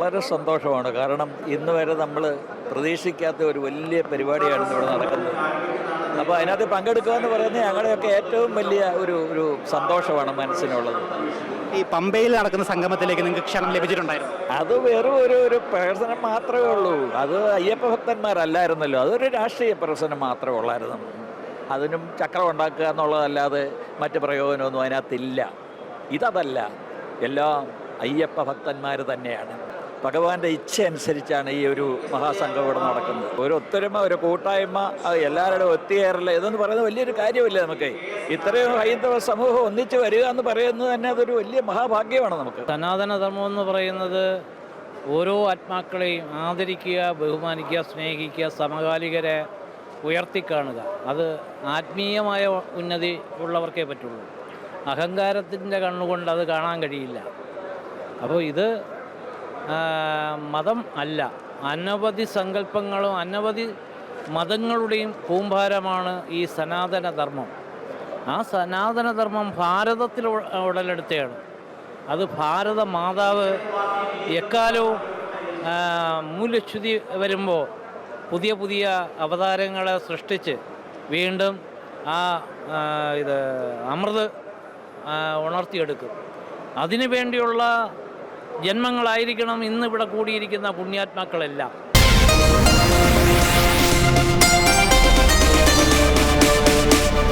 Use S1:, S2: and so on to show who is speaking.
S1: വളരെ സന്തോഷമാണ്. കാരണം ഇന്ന് വരെ നമ്മൾ പ്രതീക്ഷിക്കാത്ത ഒരു വലിയ പരിപാടിയാണ് ഇവിടെ നടക്കുന്നത്. അപ്പോൾ അതിനകത്ത് പങ്കെടുക്കുക എന്ന് പറയുന്നത് ഞങ്ങളുടെയൊക്കെ ഏറ്റവും വലിയ ഒരു ഒരു സന്തോഷമാണ് മനസ്സിനുള്ളത്.
S2: ഈ പമ്പയിൽ നടക്കുന്ന സംഗമത്തിലേക്ക് നിങ്ങൾക്ക് ക്ഷണം ലഭിച്ചിട്ടുണ്ടായിരുന്നു?
S1: അത് വെറും ഒരു പ്രഹസനം മാത്രമേ ഉള്ളൂ. അത് അയ്യപ്പ ഭക്തന്മാരല്ലായിരുന്നല്ലോ, അതൊരു രാഷ്ട്രീയ പ്രഹസനം മാത്രമേ ഉള്ളായിരുന്നു. അതിനും ചക്രം ഉണ്ടാക്കുക എന്നുള്ളതല്ലാതെ മറ്റ് പ്രയോജനമൊന്നും അതിനകത്തില്ല. ഇതല്ല, എല്ലാം അയ്യപ്പ ഭക്തന്മാർ തന്നെയാണ്. ഭഗവാന്റെ ഇച്ഛ അനുസരിച്ചാണ് ഈ ഒരു മഹാസംഘം ഇവിടെ നടക്കുന്നത്. ഒരു ഒത്തൊരുമ, ഒരു കൂട്ടായ്മ, എല്ലാവരുടെയും ഒത്തുചേരൽ ഇതെന്ന് പറയുന്നത് വലിയൊരു കാര്യമില്ല. നമുക്ക് ഇത്രയും ഹൈന്ദവ സമൂഹം ഒന്നിച്ച് വരിക എന്ന് പറയുന്നത് തന്നെ അതൊരു വലിയ മഹാഭാഗ്യമാണ് നമുക്ക്.
S3: സനാതനധർമ്മം എന്ന് പറയുന്നത് ഓരോ ആത്മാക്കളെയും ആദരിക്കുക, ബഹുമാനിക്കുക, സ്നേഹിക്കുക, സമകാലികരെ ഉയർത്തിക്കാണുക. അത് ആത്മീയമായ ഉന്നതി ഉള്ളവർക്കേ പറ്റുള്ളൂ. അഹങ്കാരത്തിൻ്റെ കണ്ണുകൊണ്ട് അത് കാണാൻ കഴിയില്ല. അപ്പോൾ ഇത് മതം അല്ല, അനവധി സങ്കല്പങ്ങളും അനവധി മതങ്ങളുടെയും കൂമ്പാരമാണ് ഈ സനാതനധർമ്മം. ആ സനാതനധർമ്മം ഭാരതത്തിൽ ഉടലെടുത്തതാണ്. അത് ഭാരത മാതാവ് എക്കാലവും മൂല്യച്യുതി വരുമ്പോൾ പുതിയ പുതിയ അവതാരങ്ങളെ സൃഷ്ടിച്ച് വീണ്ടും ഇത് അമൃത് ഉണർത്തിയെടുക്കും. അതിനു വേണ്ടിയുള്ള ജന്മങ്ങളായിരിക്കണം ഇന്നിവിടെ കൂടിയിരിക്കുന്ന പുണ്യാത്മാക്കളെല്ലാം.